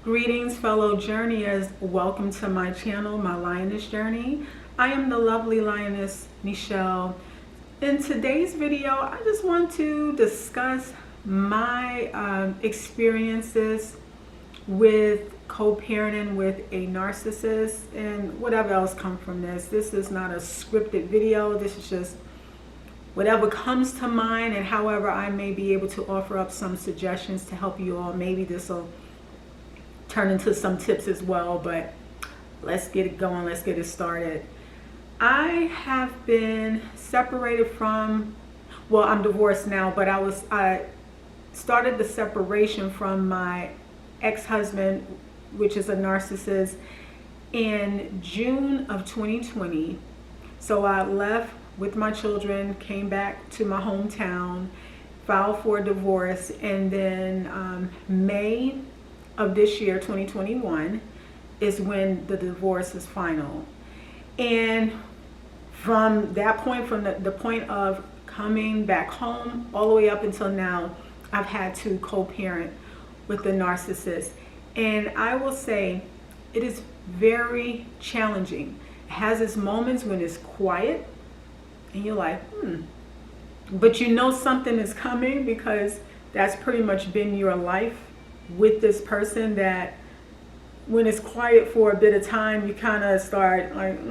Greetings, fellow journeyers. Welcome to my channel, my Lioness Journey. I am the lovely Lioness, Michelle. In today's video, I just want to discuss my experiences with co-parenting with a narcissist and whatever else comes from this. This is not a scripted video. This is just whatever comes to mind, and however I may be able to offer up some suggestions to help you all. Maybe this will turn into some tips as well, but let's get it going. Let's get it started. I have been separated from, well, I'm divorced now, but I started the separation from my ex-husband, which is a narcissist, in June of 2020. So I left with my children, came back to my hometown, filed for a divorce, and then May of this year, 2021, is when the divorce is final. And from that point, from the point of coming back home all the way up until now, I've had to co-parent with the narcissist. And I will say it is very challenging. It has its moments when it's quiet and you're like, but you know something is coming, because that's pretty much been your life with this person, that when it's quiet for a bit of time, you kind of start like,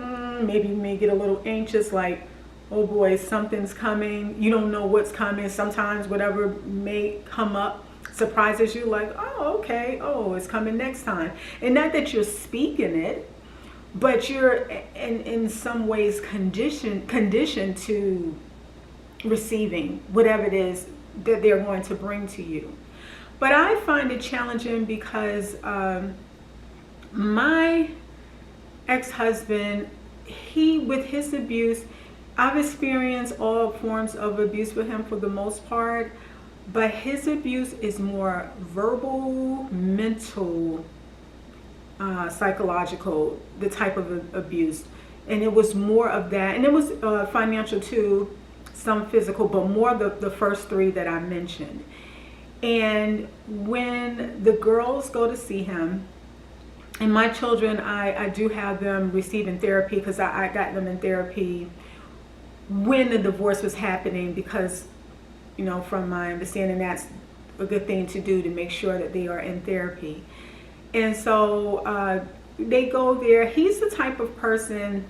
maybe you may get a little anxious, like, oh boy, something's coming. You don't know what's coming. Sometimes whatever may come up surprises you, like, oh, okay, oh, it's coming next time. And not that you're speaking it, but you're in some ways conditioned to receiving whatever it is that they're going to bring to you. But I find it challenging because my ex-husband, with his abuse, I've experienced all forms of abuse with him for the most part, but his abuse is more verbal, mental, psychological, the type of abuse. And it was more of that. And it was financial too, some physical, but more the first three that I mentioned. And when the girls go to see him, and my children, I do have them receiving therapy, because I got them in therapy when the divorce was happening, because, you know, from my understanding, that's a good thing to do, to make sure that they are in therapy. And so they go there. He's the type of person,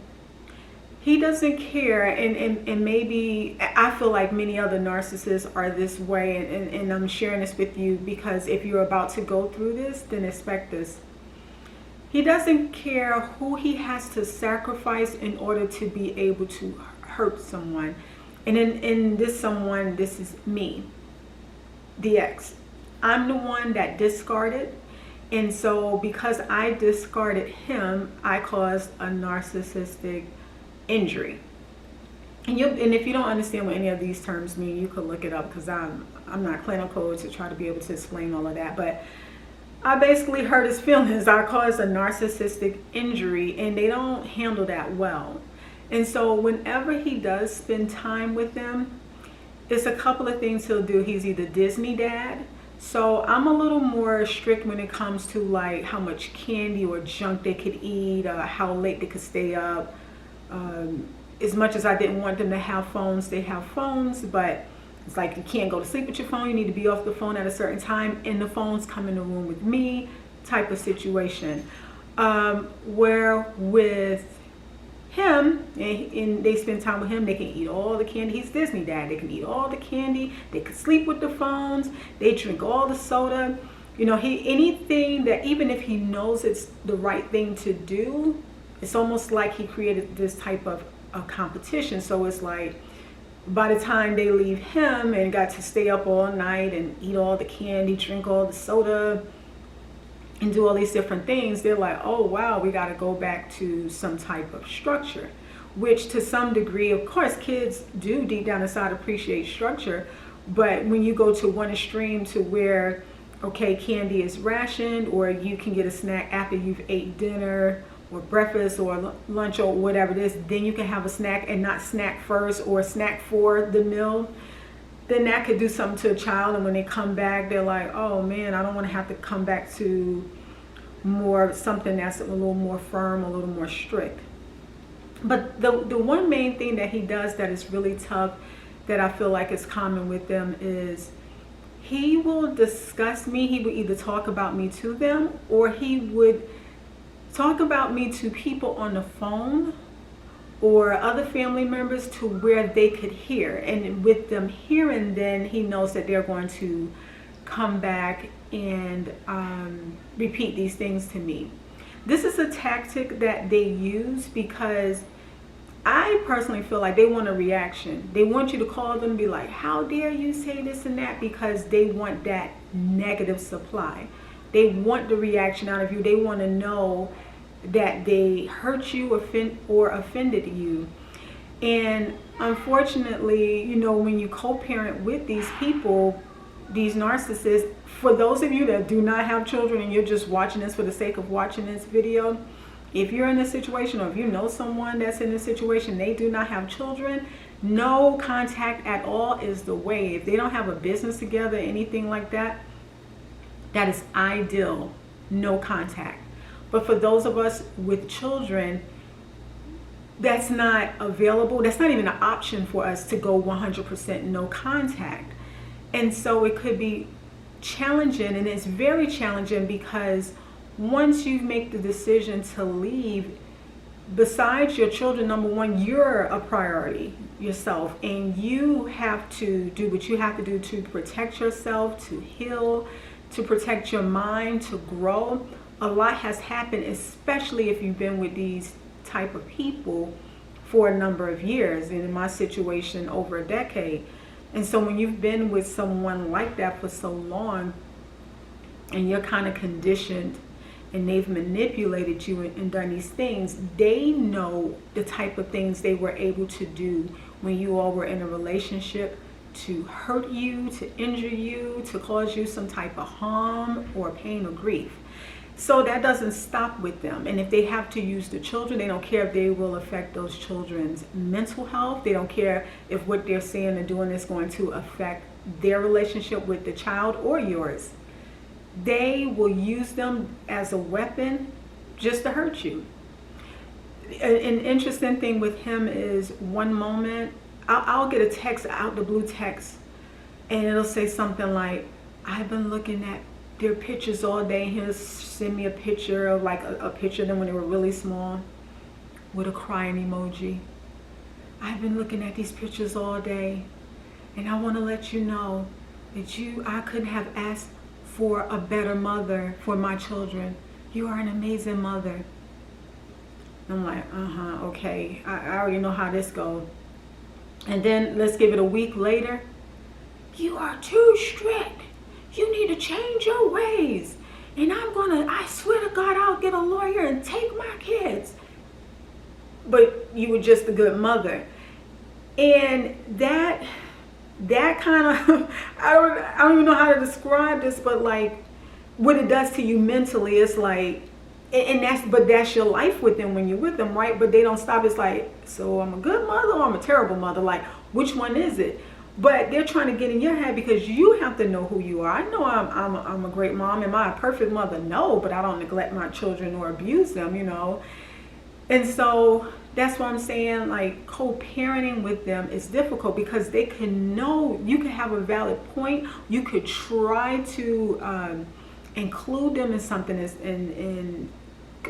he doesn't care, and maybe I feel like many other narcissists are this way, and I'm sharing this with you because if you're about to go through this, then expect this. He doesn't care who he has to sacrifice in order to be able to hurt someone. And in this someone, this is me, the ex. I'm the one that discarded, and so because I discarded him, I caused a narcissistic injury. And if you don't understand what any of these terms mean, you could look it up, because I'm not clinical to try to be able to explain all of that. But I basically hurt his feelings. I caused a narcissistic injury, and they don't handle that well. And so whenever he does spend time with them, it's a couple of things he'll do. He's either Disney dad. So I'm a little more strict when it comes to like how much candy or junk they could eat, how late they could stay up. As much as I didn't want them to have phones, they have phones, but it's like you can't go to sleep with your phone. You need to be off the phone at a certain time, and the phones come in the room with me type of situation. Where with him, and they spend time with him, they can eat all the candy. He's Disney dad. They can eat all the candy. They can sleep with the phones. They drink all the soda. You know, anything that, even if he knows it's the right thing to do, it's almost like he created this type of competition. So it's like, by the time they leave him and got to stay up all night and eat all the candy, drink all the soda, and do all these different things, they're like, oh wow, we got to go back to some type of structure. Which to some degree, of course, kids do deep down inside appreciate structure. But when you go to one extreme to where, okay, candy is rationed, or you can get a snack after you've ate dinner or breakfast or lunch or whatever it is, then you can have a snack and not snack first or snack for the meal. then that could do something to a child, and when they come back, they're like, oh man, I don't want to have to come back to more something that's a little more firm, a little more strict. But the one main thing that he does that is really tough, that I feel like is common with them, is he will discuss me. He would either talk about me to them, or he would talk about me to people on the phone or other family members to where they could hear. And with them hearing, then he knows that they're going to come back and repeat these things to me. This is a tactic that they use because I personally feel like they want a reaction. They want you to call them and be like, how dare you say this and that, because they want that negative supply. They want the reaction out of you. They want to know that they hurt you, offended you. And unfortunately, you know, when you co-parent with these people, these narcissists, for those of you that do not have children and you're just watching this for the sake of watching this video, if you're in a situation, or if you know someone that's in a situation, they do not have children, no contact at all is the way. If they don't have a business together, anything like that, that is ideal, no contact. But for those of us with children, that's not available. That's not even an option for us to go 100% no contact. And so it could be challenging, and it's very challenging because once you make the decision to leave, besides your children, number one, you're a priority yourself, and you have to do what you have to do to protect yourself, to heal, to protect your mind, to grow. A lot has happened, especially if you've been with these type of people for a number of years, and in my situation, over a decade. And so when you've been with someone like that for so long, and you're kind of conditioned, and they've manipulated you and done these things, they know the type of things they were able to do when you all were in a relationship, to hurt you, to injure you, to cause you some type of harm or pain or grief. So that doesn't stop with them. And if they have to use the children, they don't care if they will affect those children's mental health. They don't care if what they're saying and doing is going to affect their relationship with the child or yours. They will use them as a weapon just to hurt you. An interesting thing with him is, one moment I'll get a text, out the blue text, and it'll say something like, I've been looking at their pictures all day. He'll send me a picture of like a picture of them when they were really small with a crying emoji. I've been looking at these pictures all day, and I want to let you know that I couldn't have asked for a better mother for my children. You are an amazing mother. I'm like, okay, I already know how this goes. And then let's give it a week later. You are too strict. You need to change your ways. And I swear to God, I'll get a lawyer and take my kids. But you were just a good mother. And that kind of, I don't even know how to describe this, but like what it does to you mentally, it's like, and that's your life with them when you're with them, right? But they don't stop. It's like, so I'm a good mother or I'm a terrible mother? Like, which one is it? But they're trying to get in your head because you have to know who you are. I know I'm a great mom. Am I a perfect mother? No, but I don't neglect my children or abuse them, you know. And so that's what I'm saying, like, co-parenting with them is difficult because they can know, you can have a valid point. You could try to include them in something, and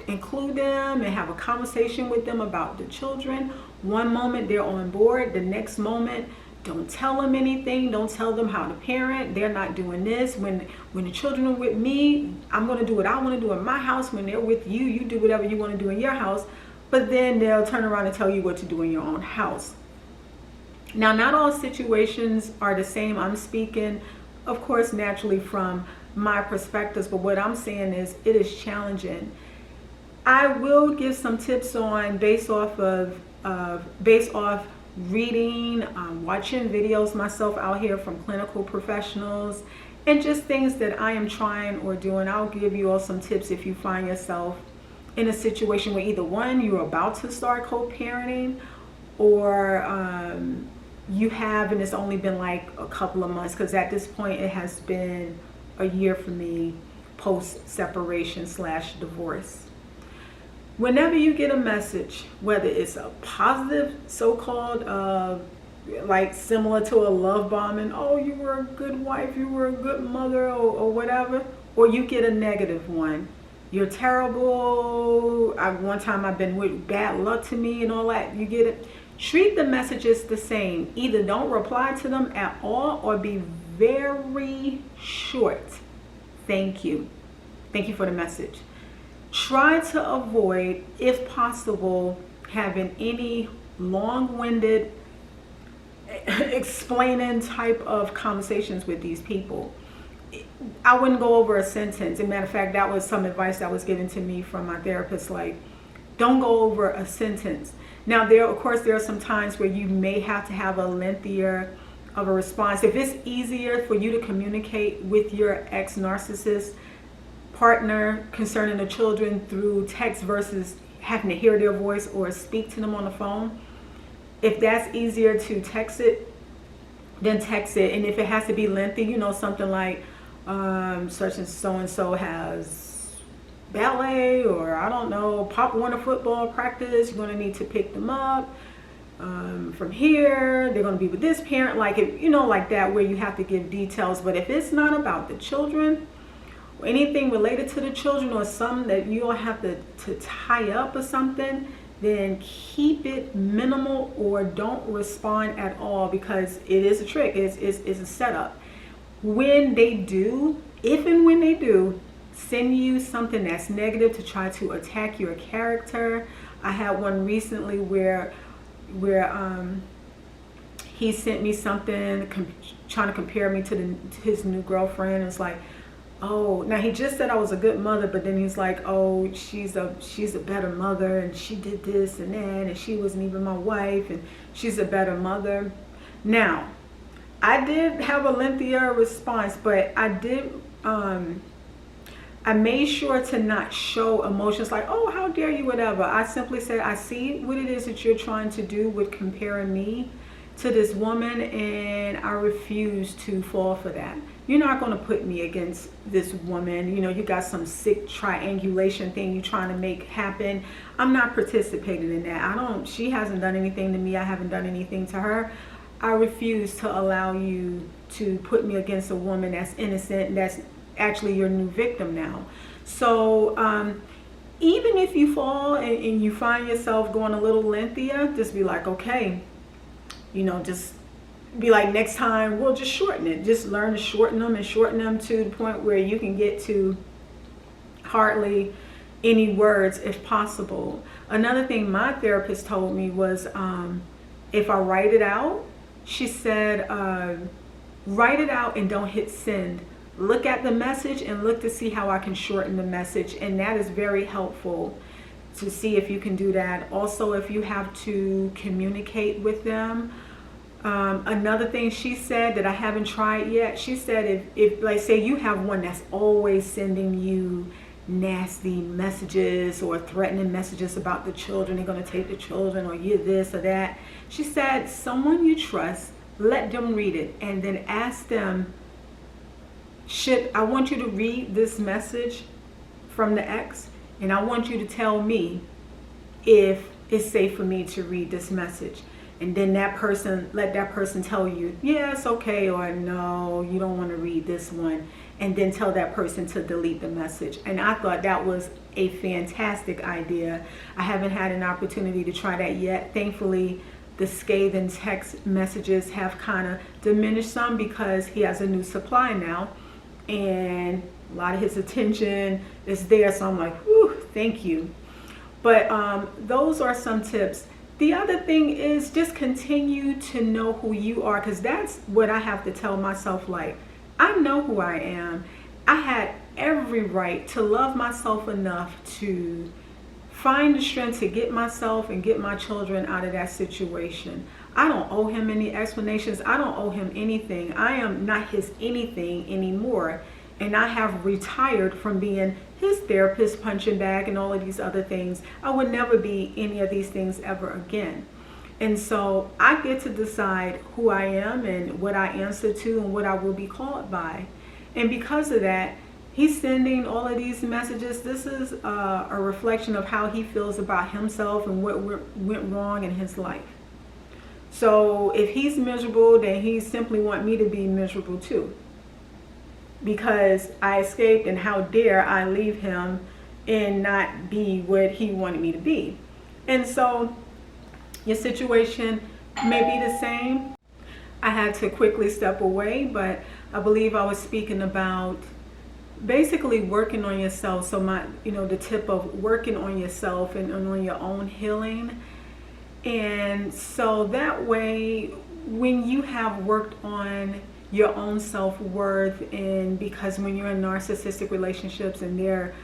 include them and have a conversation with them about the children. One moment they're on board, the next moment don't tell them anything. Don't tell them how to parent. They're not doing this. When the children are with me, I'm going to do what I want to do in my house. When they're with you, you do whatever you want to do in your house. But then they'll turn around and tell you what to do in your own house. Now, not all situations are the same. I'm speaking, of course, naturally from my perspectives, but what I'm saying is it is challenging. I will give some tips on based off reading, watching videos myself out here from clinical professionals, and just things that I am trying or doing. I'll give you all some tips if you find yourself in a situation where either one, you're about to start co-parenting, or you have and it's only been like a couple of months, because at this point it has been a year for me post-separation / divorce. Whenever you get a message, whether it's a positive so-called like similar to a love bombing, oh, you were a good wife, you were a good mother, or whatever, or you get a negative one, you're terrible, one time I've been with bad luck to me and all that, you get it. Treat the messages the same. Either don't reply to them at all or be very short. Thank you. Thank you for the message. Try to avoid, if possible, having any long-winded explaining type of conversations with these people. I wouldn't go over a sentence. As a matter of fact, that was some advice that was given to me from my therapist, like, don't go over a sentence. Now, of course, there are some times where you may have to have a lengthier of a response. If it's easier for you to communicate with your ex-narcissist partner concerning the children through text versus having to hear their voice or speak to them on the phone, if that's easier to text it, then text it. And if it has to be lengthy, you know, something like such and so has ballet, or I don't know, Pop Warner football practice, you're going to need to pick them up from here, they're going to be with this parent, like, if you know, like that, where you have to give details. But if it's not about the children or anything related to the children, or something that you don't have to tie up or something, then keep it minimal or don't respond at all, because it is a trick. It's a setup. When they do, if and when they do send you something that's negative to try to attack your character. I had one recently where he sent me something trying to compare me to his new girlfriend. It's like, oh, now he just said I was a good mother, but then he's like, oh, she's a better mother, and she did this and that, and she wasn't even my wife, and she's a better mother. Now, I did have a lengthier response, but I made sure to not show emotions like, oh, how dare you, whatever. I simply said, I see what it is that you're trying to do with comparing me to this woman, and I refuse to fall for that. You're not going to put me against this woman. You know, you got some sick triangulation thing you're trying to make happen. I'm not participating in that. She hasn't done anything to me. I haven't done anything to her. I refuse to allow you to put me against a woman that's innocent, that's actually your new victim now. So even if you fall and you find yourself going a little lengthier, just be like, okay, you know, just be like, next time we'll just shorten it. Just learn to shorten them to the point where you can get to hardly any words if possible. Another thing my therapist told me was if I write it out, she said, write it out and don't hit send. Look at the message and look to see how I can shorten the message. And that is very helpful to see if you can do that. Also, if you have to communicate with them. Another thing she said that I haven't tried yet, she said if like, say you have one that's always sending you nasty messages or threatening messages about the children, they're going to take the children, or you this or that. She said, someone you trust, let them read it and then ask them, I want you to read this message from the ex, and I want you to tell me if it's safe for me to read this message. And then let that person tell you, yeah, it's okay, or no, you don't want to read this one. And then tell that person to delete the message. And I thought that was a fantastic idea. I haven't had an opportunity to try that yet. Thankfully, the scathing text messages have kind of diminished some because he has a new supply now. And a lot of his attention is there. So I'm like, whew, thank you. But those are some tips. The other thing is just continue to know who you are, because that's what I have to tell myself. Like, I know who I am. I had every right to love myself enough to find the strength to get myself and get my children out of that situation. I don't owe him any explanations. I don't owe him anything. I am not his anything anymore. And I have retired from being his therapist, punching bag, and all of these other things. I would never be any of these things ever again. And so I get to decide who I am and what I answer to and what I will be called by. And because of that, he's sending all of these messages. This is a reflection of how he feels about himself and what went wrong in his life. So if he's miserable, then he simply wants me to be miserable too, because I escaped, and how dare I leave him and not be what he wanted me to be. And so your situation may be the same. I had to quickly step away, but I believe I was speaking about basically working on yourself. So the tip of working on yourself and on your own healing. And so that way, when you have worked on your own self-worth, and because when you're in narcissistic relationships and they're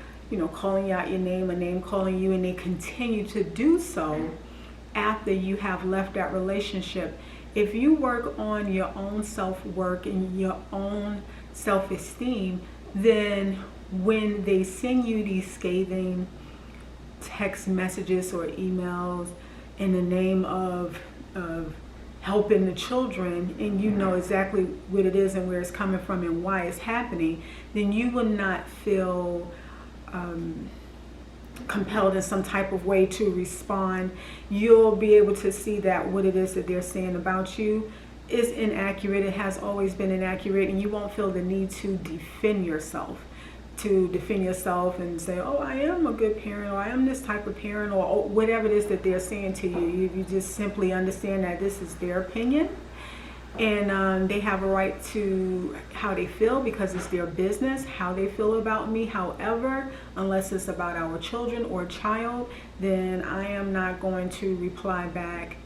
calling out your name, a name calling you, and they continue to do so after you have left that relationship, if you work on your own self-work and your own self-esteem, then when they send you these scathing text messages or emails in the name of helping the children, and you know exactly what it is and where it's coming from and why it's happening, then you will not feel compelled in some type of way to respond. You'll be able to see that what it is that they're saying about you is inaccurate. It has always been inaccurate, and you won't feel the need to defend yourself and say, oh, I am a good parent, or I am this type of parent, or whatever it is that they're saying to you. You just simply understand that this is their opinion, and they have a right to how they feel, because it's their business how they feel about me. However, unless it's about our children or child, then I am not going to reply back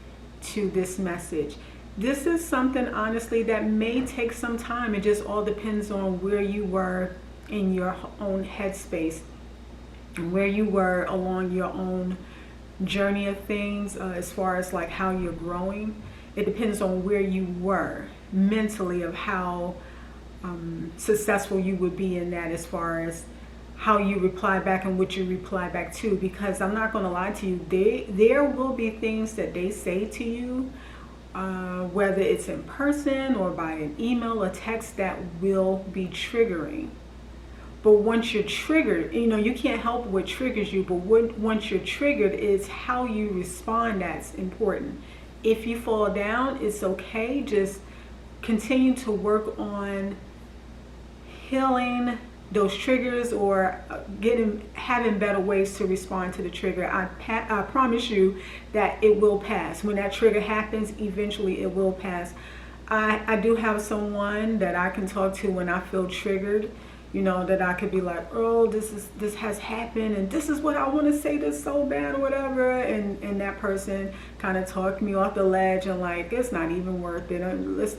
to this message. This is something, honestly, that may take some time. It just all depends on where you were in your own headspace, and where you were along your own journey of things, as far as like how you're growing. It depends on where you were mentally, of how successful you would be in that, as far as how you reply back and what you reply back to. Because I'm not going to lie to you, there will be things that they say to you, whether it's in person or by an email or text, that will be triggering. But once you're triggered, you can't help what triggers you, but once you're triggered, it's how you respond that's important. If you fall down, it's okay. Just continue to work on healing those triggers, or having better ways to respond to the trigger. I promise you that it will pass. When that trigger happens, eventually it will pass. I do have someone that I can talk to when I feel triggered, that I could be like, oh, this has happened, and this is what I want to say this so bad, or whatever, and that person kind of talked me off the ledge, and like, it's not even worth it.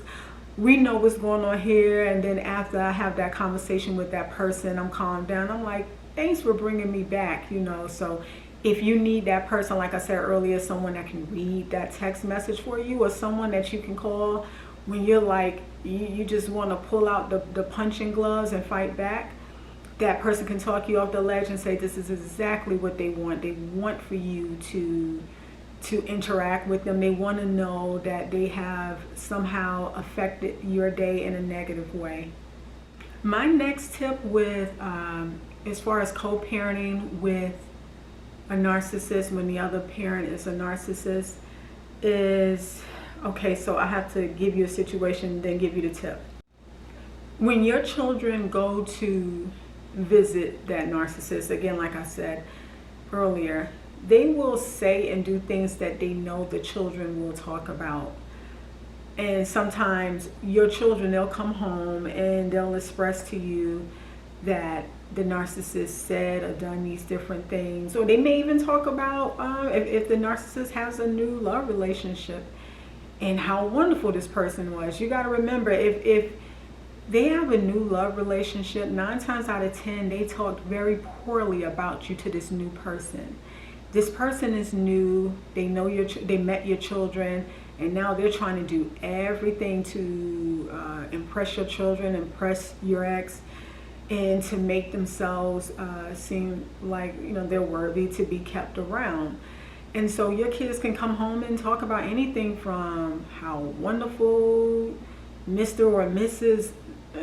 We know what's going on here. And then after I have that conversation with that person, I'm calmed down. I'm like, thanks for bringing me back, So if you need that person, like I said earlier, someone that can read that text message for you, or someone that you can call when you're like, you just want to pull out the punching gloves and fight back, that person can talk you off the ledge and say, this is exactly what they want. They want for you to interact with them. They want to know that they have somehow affected your day in a negative way. My next tip with, as far as co-parenting with a narcissist, when the other parent is a narcissist, is, okay, so I have to give you a situation, then give you the tip. When your children go to visit that narcissist, again, like I said earlier, they will say and do things that they know the children will talk about. And sometimes your children, they'll come home and they'll express to you that the narcissist said or done these different things. Or they may even talk about if the narcissist has a new love relationship and how wonderful this person was. You got to remember, if they have a new love relationship, 9 times out of 10, they talked very poorly about you to this new person. This person is new. They know they met your children, and now they're trying to do everything to impress your children, impress your ex, and to make themselves seem like they're worthy to be kept around. And so your kids can come home and talk about anything from how wonderful Mr. or Mrs.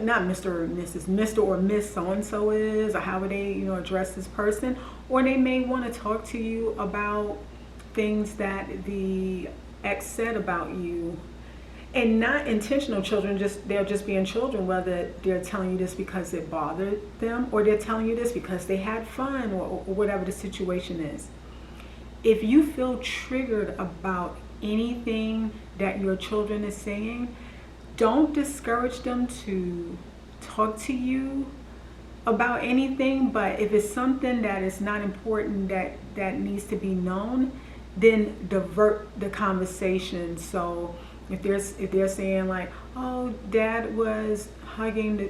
not Mr. or Mrs., Mr. or Miss so-and-so is, or how would they, address this person. Or they may want to talk to you about things that the ex said about you. And not intentional children, they're just being children, whether they're telling you this because it bothered them, or they're telling you this because they had fun, or whatever the situation is. If you feel triggered about anything that your children is saying, don't discourage them to talk to you about anything. But if it's something that is not important, that needs to be known, then divert the conversation. So if they're saying like, oh, dad was hugging the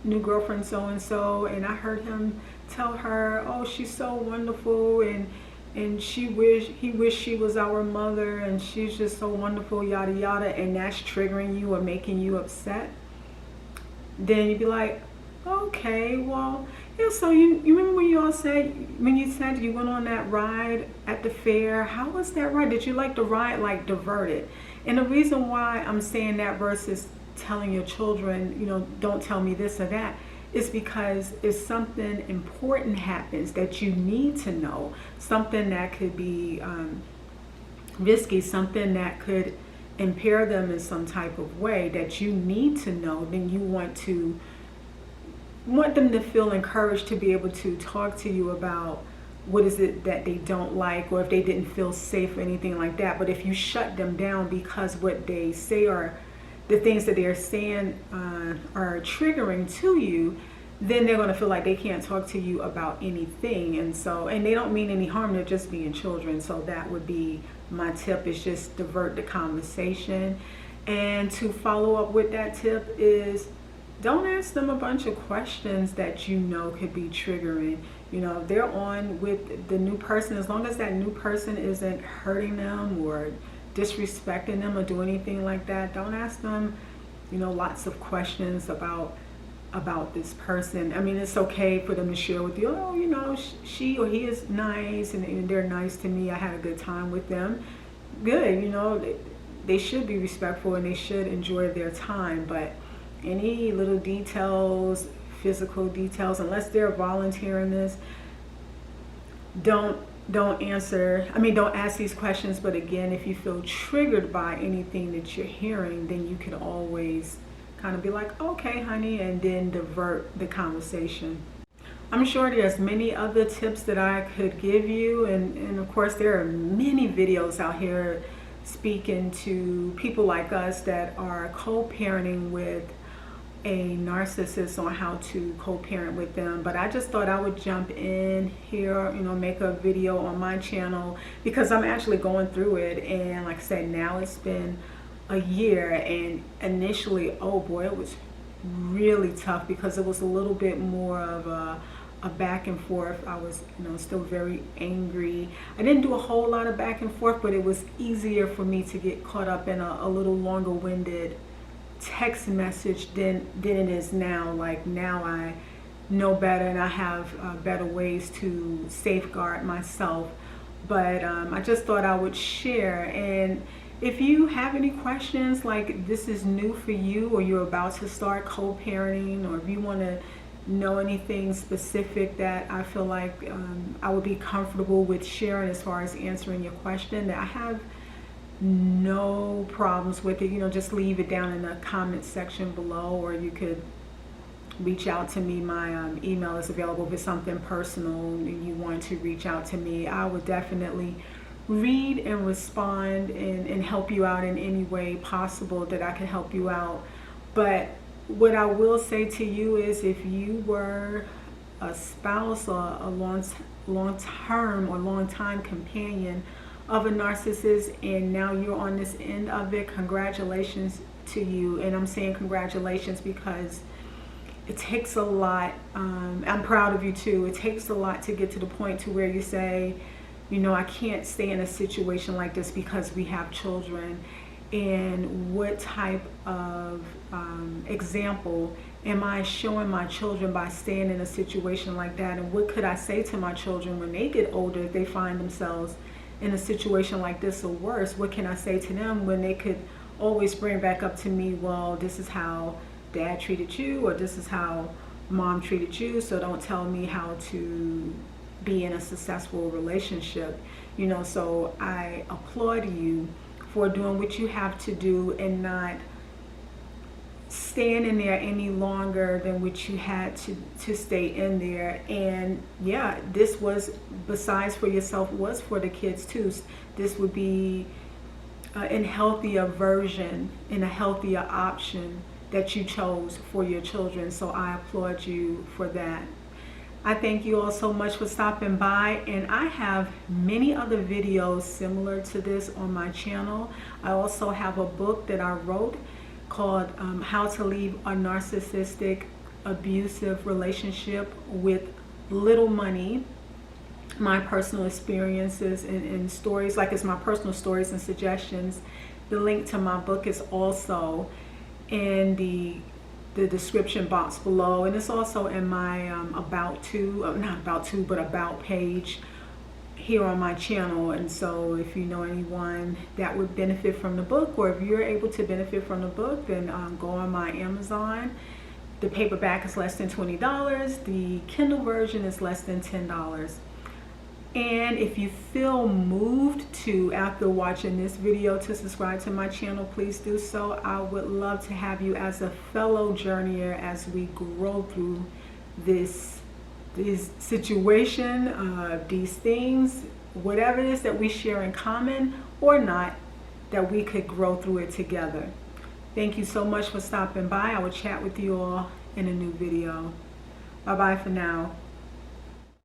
new girlfriend so and so, and I heard him tell her, oh, she's so wonderful, and he wished she was our mother, and she's just so wonderful, yada yada, and that's triggering you or making you upset, then you'd be like, okay, well, so you remember when you said you went on that ride at the fair? How was that ride? Did you like the ride? Like, divert it. And the reason why I'm saying that versus telling your children, don't tell me this or that, is because if something important happens that you need to know, something that could be risky, something that could impair them in some type of way that you need to know, then you want them to feel encouraged to be able to talk to you about what is it that they don't like, or if they didn't feel safe or anything like that. But if you shut them down because what they say or the things that they're saying are triggering to you, then they're going to feel like they can't talk to you about anything. And they don't mean any harm, they're just being children. So that would be my tip, is just divert the conversation. And to follow up with that tip is, don't ask them a bunch of questions that could be triggering. If they're on with the new person, as long as that new person isn't hurting them or disrespecting them or doing anything like that, don't ask them, lots of questions about this person. I mean, it's okay for them to share with you, oh, she or he is nice, and they're nice to me. I had a good time with them. Good, they should be respectful and they should enjoy their time. But any little details, physical details, unless they're volunteering this, don't ask these questions. But again, if you feel triggered by anything that you're hearing, then you can always kind of be like, okay, honey, and then divert the conversation. I'm sure there's many other tips that I could give you, and of course there are many videos out here speaking to people like us that are co-parenting with a narcissist, on how to co-parent with them. But I just thought I would jump in here, make a video on my channel, because I'm actually going through it. And like I said, now it's been a year, and initially, oh boy, it was really tough because it was a little bit more of a back and forth. I was still very angry. I didn't do a whole lot of back and forth, but it was easier for me to get caught up in a little longer winded text message than it is now. Like, now I know better, and I have better ways to safeguard myself. But I just thought I would share. And if you have any questions, like this is new for you, or you're about to start co-parenting, or if you want to know anything specific that I feel like I would be comfortable with sharing as far as answering your question, that I have no problems with it. Just leave it down in the comment section below, or you could reach out to me. My email is available. If it's something personal and you want to reach out to me, I would definitely read and respond and help you out in any way possible that I can help you out. But what I will say to you is, if you were a spouse or a long-term or long-time companion of a narcissist, and now you're on this end of it, congratulations to you. And I'm saying congratulations because it takes a lot. I'm proud of you too. It takes a lot to get to the point to where you say, I can't stay in a situation like this because we have children. And what type of example am I showing my children by staying in a situation like that? And what could I say to my children when they get older, if they find themselves in a situation like this or worse? What can I say to them when they could always bring back up to me, well, this is how dad treated you, or this is how mom treated you, so don't tell me how to be in a successful relationship. So I applaud you for doing what you have to do and not staying in there any longer than what you had to stay in there. And yeah, this was, besides for yourself, was for the kids too. This would be a healthier version and a healthier option that you chose for your children. So I applaud you for that. I thank you all so much for stopping by, and I have many other videos similar to this on my channel. I also have a book that I wrote called How to Leave a Narcissistic Abusive Relationship with Little Money. My personal experiences and stories, like it's my personal stories and suggestions. The link to my book is also in the description box below, and it's also in my about page here on my channel. And so if you know anyone that would benefit from the book, or if you're able to benefit from the book, then go on my Amazon. The paperback is less than $20. The Kindle version is less than $10. And if you feel moved to, after watching this video, to subscribe to my channel, please do so. I would love to have you as a fellow journeyer as we grow through this situation, these things, whatever it is that we share in common or not, that we could grow through it together. Thank you so much for stopping by. I will chat with you all in a new video. Bye bye for now.